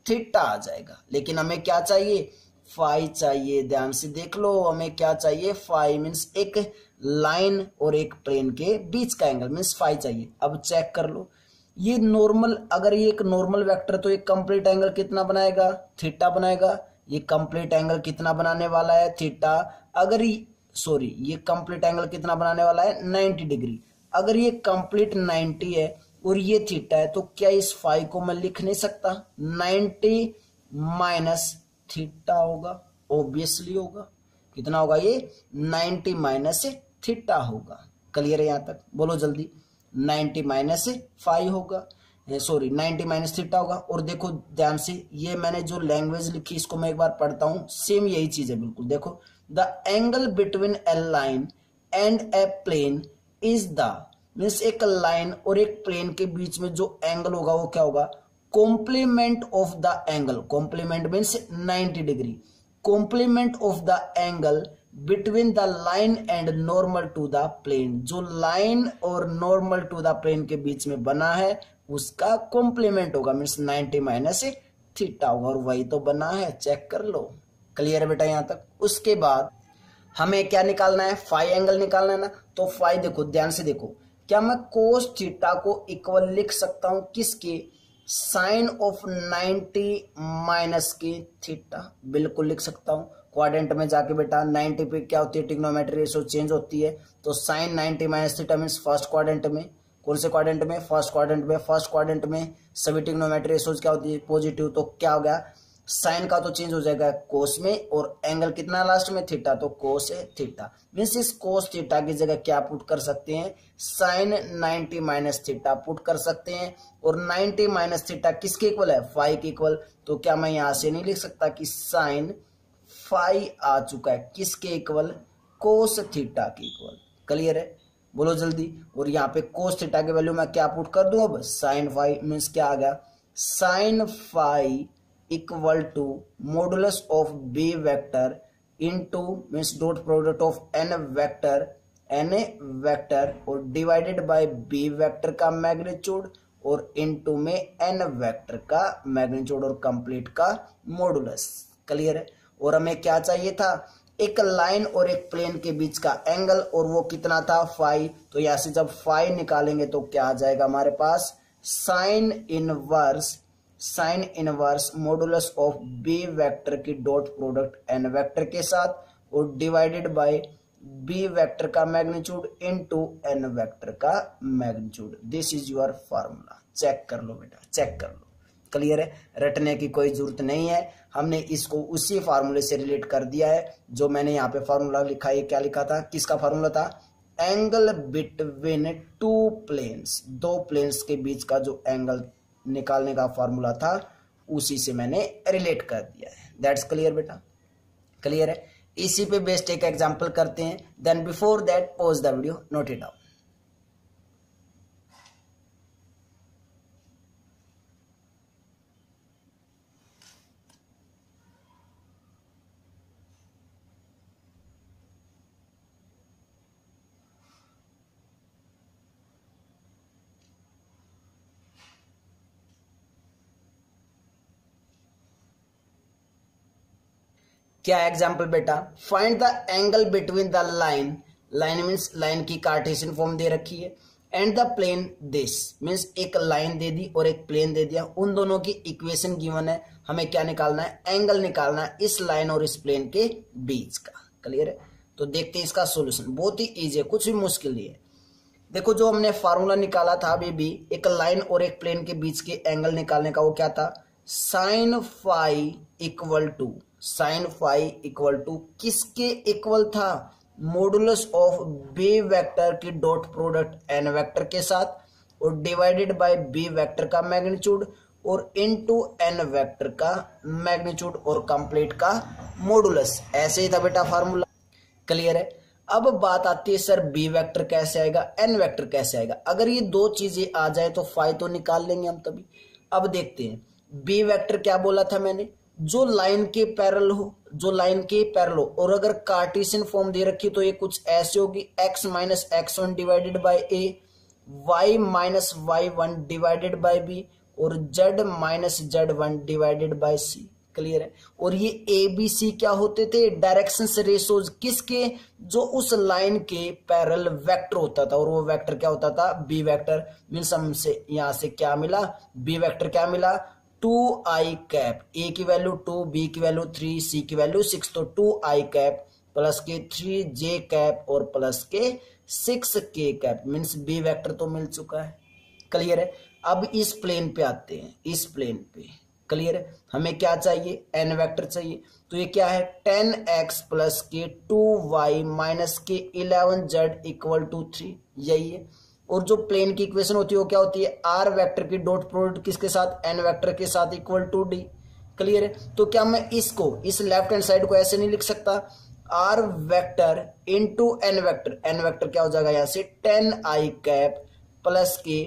थीटा आ जाएगा। लेकिन हमें क्या चाहिए, फाई चाहिए। ध्यान से देख लो, हमें क्या चाहिए, फाई मीन्स एक लाइन और एक प्लेन के बीच का एंगल मीन्स फाई चाहिए। अब चेक कर लो, ये नॉर्मल, अगर ये एक नॉर्मल वेक्टर तो एक कंप्लीट एंगल कितना बनाएगा, थीटा बनाएगा। ये कंप्लीट एंगल कितना बनाने वाला है थीटा, अगर ये कंप्लीट एंगल कितना बनाने वाला है 90 डिग्री। अगर ये कंप्लीट 90 है और ये थीटा है तो क्या इस फाई को मैं लिख नहीं सकता, 90 माइनस थीटा होगा, ऑब्वियसली होगा। कितना होगा ये 90 माइनस थीटा होगा। क्लियर है यहां तक, बोलो जल्दी। 90 माइनस फाई होगा, सॉरी 90 माइनस थीटा होगा। और देखो ध्यान से, ये मैंने जो लैंग्वेज लिखी इसको मैं एक बार पढ़ता हूं, सेम यही चीज है बिल्कुल। देखो the angle between a line and a plane is the, means एक लाइन और एक प्लेन के बीच में जो एंगल होगा वो क्या होगा, complement of the angle. Complement means 90 degree, complement of the angle between the line and normal to the plane. जो लाइन और नॉर्मल टू द प्लेन के बीच में बना है उसका कॉम्प्लीमेंट होगा, मीन्स 90 माइनस थीटा होगा, और वही तो बना है, चेक कर लो। क्लियर है बेटा यहां तक। उसके बाद हमें क्या निकालना है, फाई एंगल निकालना है ना। तो फाई देखो ध्यान से देखो, क्या मैं कोस थीटा को इक्वल लिख सकता हूं किसके, साइन ऑफ 90 माइनस के थीटा, बिल्कुल लिख सकता हूं। क्वाड्रेंट में जाके बेटा 90 पे क्या होती है, ट्रिग्नोमेट्री रेशियो चेंज होती है, तो sine 90 minus theta means first quadrant में। कौन से क्वाड्रेंट में, फर्स्ट क्वाड्रेंट में। फर्स्ट क्वाड्रेंट में सभी ट्रिग्नोमेट्री रेशियोज क्या होती है, पॉजिटिव, तो क्या हो गया, साइन का तो चेंज हो जाएगा कोस में, और एंगल कितना लास्ट में थीटा, तो कोस है थीटा। मीन्स इस कोस थीटा की जगह क्या पुट कर सकते हैं, साइन 90 माइनस थीटा पुट कर सकते हैं। और 90 माइनस थीटा किसके इक्वल है, फाई के इक्वल। तो क्या मैं यहां से नहीं लिख सकता कि साइन फाई आ चुका है किसके इक्वल, कोस थीटा के इक्वल। क्लियर है, बोलो जल्दी। और यहाँ पे कोस थीटा की वैल्यू मैं क्या पुट कर दूं, अब साइन फाई, मीन्स क्या आ गया, sine phi equal to modulus of b vector into means dot product of N vector और डिवाइडेड बाय बी वेक्टर का मैग्नीट्यूड और इनटू में एन वेक्टर का मैग्नीट्यूड और कंप्लीट का मॉडुलस। क्लियर है। और हमें क्या चाहिए था, एक लाइन और एक प्लेन के बीच का एंगल, और वो कितना था, फाई। तो यहां से जब फाई निकालेंगे तो क्या आ जाएगा हमारे पास, sine inverse modulus of b vector की डॉट प्रोडक्ट एन वेक्टर के साथ और डिवाइडेड बाय बी वेक्टर का मैग्नीट्यूड इनटू एन वेक्टर का magnitude. This is your formula. Check कर लो बेटा, चेक कर लो। क्लियर है, रटने की कोई जरूरत नहीं है, हमने इसको उसी फार्मूले से रिलेट कर दिया है जो मैंने यहाँ पे फार्मूला लिखा है। क्या लिखा था, किसका फार्मूला था, एंगल बिटवीन टू प्लेन्स, दो प्लेन्स के बीच का जो एंगल निकालने का फार्मूला था उसी से मैंने रिलेट कर दिया है। दैट्स क्लियर बेटा, क्लियर है। इसी पे बेस्ड एक एग्जांपल करते हैं, then before that pause the video, note it down. क्या एग्जाम्पल बेटा, find the angle between the line, line means line की कार्टेशियन फॉर्म दे रखी है, and the plane this means एक लाइन दे दी और एक प्लेन दे दिया, उन दोनों की इक्वेशन गिवन है, हमें क्या निकालना है, एंगल निकालना है इस लाइन और इस प्लेन के बीच का। क्लियर है, तो देखते हैं इसका सोल्यूशन। बहुत ही इजी है, कुछ भी मुश्किल नहीं है। देखो जो हमने फार्मूला निकाला था अभी भी, एक लाइन और एक प्लेन के बीच के एंगल निकालने का, वो क्या था, साइन फाई इक्वल टू किसके इक्वल था, मॉडुलस ऑफ बी वेक्टर की डॉट प्रोडक्ट एन वेक्टर के साथ और डिवाइडेड बाय बी वेक्टर का मैग्नीट्यूड और इनटू एन वेक्टर का मैग्नीट्यूड और कंप्लीट का मॉडुलस। ऐसे ही था बेटा फार्मूला। क्लियर है। अब बात आती है सर बी वेक्टर कैसे आएगा, एन वेक्टर कैसे आएगा। अगर ये दो चीजें आ जाए तो फाई तो निकाल लेंगे हम तभी। अब देखते हैं बी वेक्टर क्या बोला था मैंने, जो लाइन के पैरेलल हो और अगर कार्टेशियन फॉर्म दे रखी तो ये कुछ ऐसे होगी, x minus x1 divided by a, y minus y1 divided by b और z minus z1 divided by c। Clear है। और ये ए बी सी क्या होते थे, डायरेक्शन रेशोज किसके, जो उस लाइन के पैरेलल वेक्टर होता था, और वो वेक्टर क्या होता था, बी वेक्टर। मीन्स हमसे यहां से क्या मिला, बी वेक्टर क्या मिला, 2i कैप, ए की वैल्यू 2, बी की वैल्यू 3, सी की वैल्यू 6, तो 2i कैप प्लस के 3j कैप और प्लस के 6k cap means B vector तो मिल चुका है। क्लियर है। अब इस प्लेन पे आते हैं, इस प्लेन पे। क्लियर है। हमें क्या चाहिए, एन वेक्टर चाहिए। तो ये क्या है, 10x प्लस के 2y माइनस के 11z इक्वल टू 3, यही है। और जो प्लेन की इक्वेशन होती है वो क्या होती है, आर वेक्टर की डॉट प्रोडक्ट किसके साथ, एन वेक्टर के साथ इक्वल टू डी। क्लियर है। तो क्या मैं इसको, इस लेफ्ट हैंड साइड को ऐसे नहीं लिख सकता, r vector into N vector, n vector क्या हो जाएगा यहां से 10i कैप प्लस के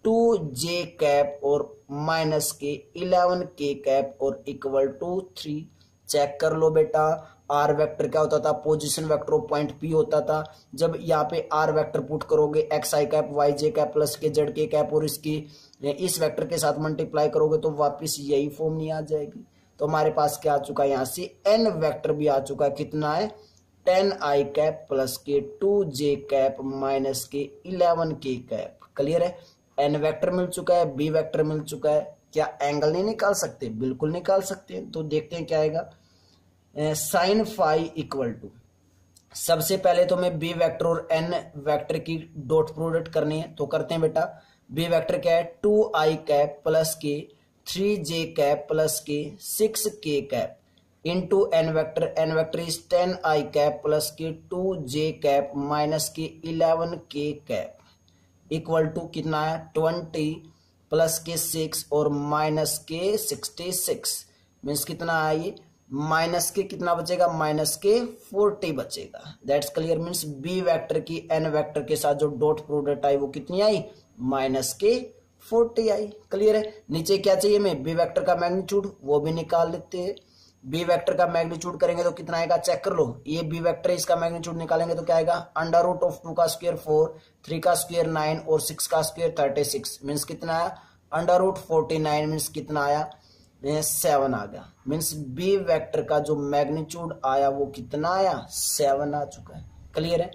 2j कैप और माइनस के 11k कैप और इक्वल टू 3। चेक कर लो बेटा, आर वेक्टर क्या होता था, position vector of point P होता था। जब यहाँ पे आर वेक्टर पुट करोगे एक्स आई कैप वाई जे कैप प्लस के जेड के कैप और इसकी इस वेक्टर के साथ मल्टीप्लाई करोगे तो वापस यही फॉर्म नहीं आ जाएगी। तो हमारे पास क्या आ चुका है, यहाँ से एन वेक्टर भी आ चुका है। कितना है, 10i कैप प्लस के 2j कैप माइनस के 11k कैप। क्लियर है। एन वेक्टर मिल चुका है, बी वेक्टर मिल चुका है। क्या एंगल नहीं निकाल सकते, बिल्कुल निकाल सकते हैं। तो देखते हैं क्या आएगा, साइन फाई इक्वल टू, सबसे पहले तो मैं बी वेक्टर और एन वेक्टर की डॉट प्रोडक्ट करनी है, तो करते हैं बेटा। बी वेक्टर क्या है, 2i कैप प्लस के 3j कैप प्लस के 6k cap into N vector is 10i cap plus के 2j कैप माइनस के 11k कैप इक्वल टू कितना है, 20 प्लस के 6 और माइनस के 66 मीन्स कितना है ये, माइनस के कितना बचेगा, माइनस के 40 बचेगा। That's clear. Means B vector की एन वेक्टर के साथ जो डॉट प्रोडक्ट आई वो कितनी आई, माइनस के 40 आई। क्लियर है। नीचे क्या चाहिए, मैं बी वेक्टर का मैग्नीट्यूड वो भी निकाल लेते हैं। बी वेक्टर का मैग्नीट्यूड करेंगे तो कितना आएगा, चेक कर लो। ये बी वेक्टर, इसका मैग्नीट्यूड निकालेंगे तो क्या आएगा, अंडर रूट ऑफ 2 का स्क्वायर 4, 3 का स्क्वायर 9 और 6 का स्क्वायर 36 मीन्स कितना आया, अंडर रूट 49 मीन्स कितना आया, 7 आ गया। मीन्स बी वेक्टर का जो मैग्नीट्यूड आया वो कितना आया, 7 आ चुका है। क्लियर है।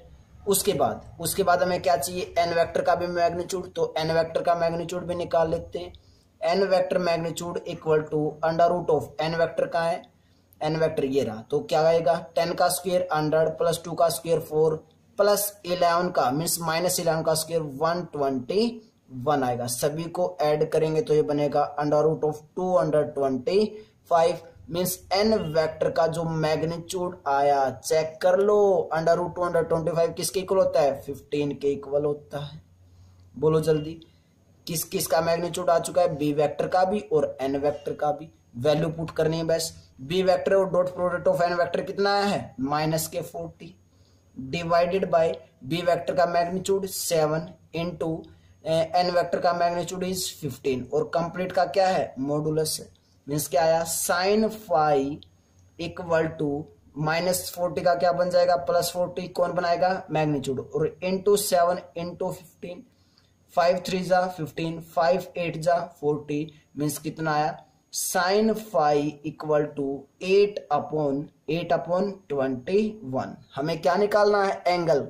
उसके बाद हमें क्या चाहिए, एन वेक्टर का भी मैग्नीट्यूड, तो एन वेक्टर का मैग्नीट्यूड भी निकाल लेते हैं। N vector magnitude equal to under root of N vector का है, एन वेक्टर ये रहा, तो क्या आएगा, 10 का स्क्वायर 100 प्लस 2 का स्क्वायर 4 प्लस 11 का मीन्स माइनस 11 का स्क्वायर 121 आएगा। सभी को ऐड करेंगे तो ये बनेगा under root of 225 means N vector का जो मैग्नीट्यूड आया, चेक कर लो, अंडर रूट 225 किसके इक्वल होता है, 15 के इक्वल होता है। बोलो जल्दी, किस किस का मैग्नीट्यूड आ चुका है, बी वेक्टर का भी और एन वेक्टर का भी। वैल्यू पुट करनी है बस। बी वेक्टर और dot product of N vector कितना आया है, माइनस के 40 डिवाइडेड बाय बी वेक्टर का मैग्नीट्यूड 7 इंटू एन वेक्टर का मैग्नीट्यूड इज 15 और कंप्लीट का क्या है, मॉडुलस है। मीन्स क्या आया, sine phi equal to minus 40 का क्या बन जाएगा, प्लस 40 कौन बनाएगा, मैग्नीट्यूड, और इंटू 7 इंटू 15, 5 3 जा 15, 5 8 जा 40 मीन्स कितना आया, sine phi equal to 8 upon 21। हमें क्या निकालना है, एंगल।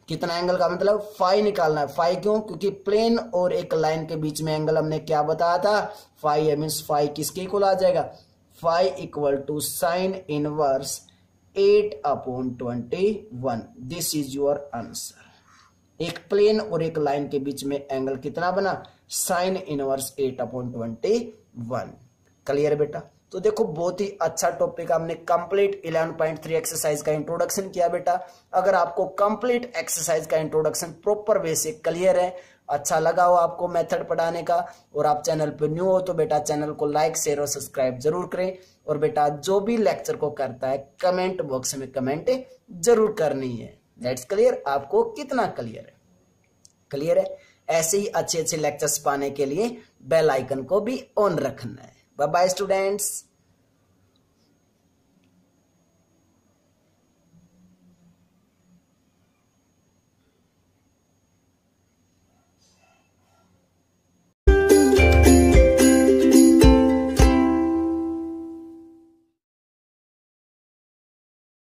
कितना एंगल का मतलब फाई निकालना है। फाई क्यों, क्योंकि प्लेन और एक लाइन के बीच में एंगल हमने क्या बताया था, फाई है। मीन्स फाई किसके इक्वल आ जाएगा, phi equal to sine inverse 8 upon 21। This is your answer. एक प्लेन और एक लाइन के बीच में एंगल कितना बना, साइन इनवर्स 8 अपॉन 21। क्लियर बेटा। तो देखो बहुत ही अच्छा टॉपिक, हमने कंप्लीट 11.3 एक्सरसाइज का इंट्रोडक्शन किया बेटा। अगर आपको कंप्लीट एक्सरसाइज का इंट्रोडक्शन प्रॉपर वे से क्लियर है, अच्छा लगा हो आपको मेथड पढ़ाने का, और आप चैनल पर न्यू हो तो बेटा चैनल को लाइक शेयर और सब्सक्राइब जरूर करें। और बेटा जो भी लेक्चर को करता है कमेंट बॉक्स में कमेंट जरूर करनी है। That's clear. आपको कितना क्लियर है, क्लियर है। ऐसे ही अच्छे अच्छे लेक्चर्स पाने के लिए बेल आइकन को भी ऑन रखना है। Bye bye students.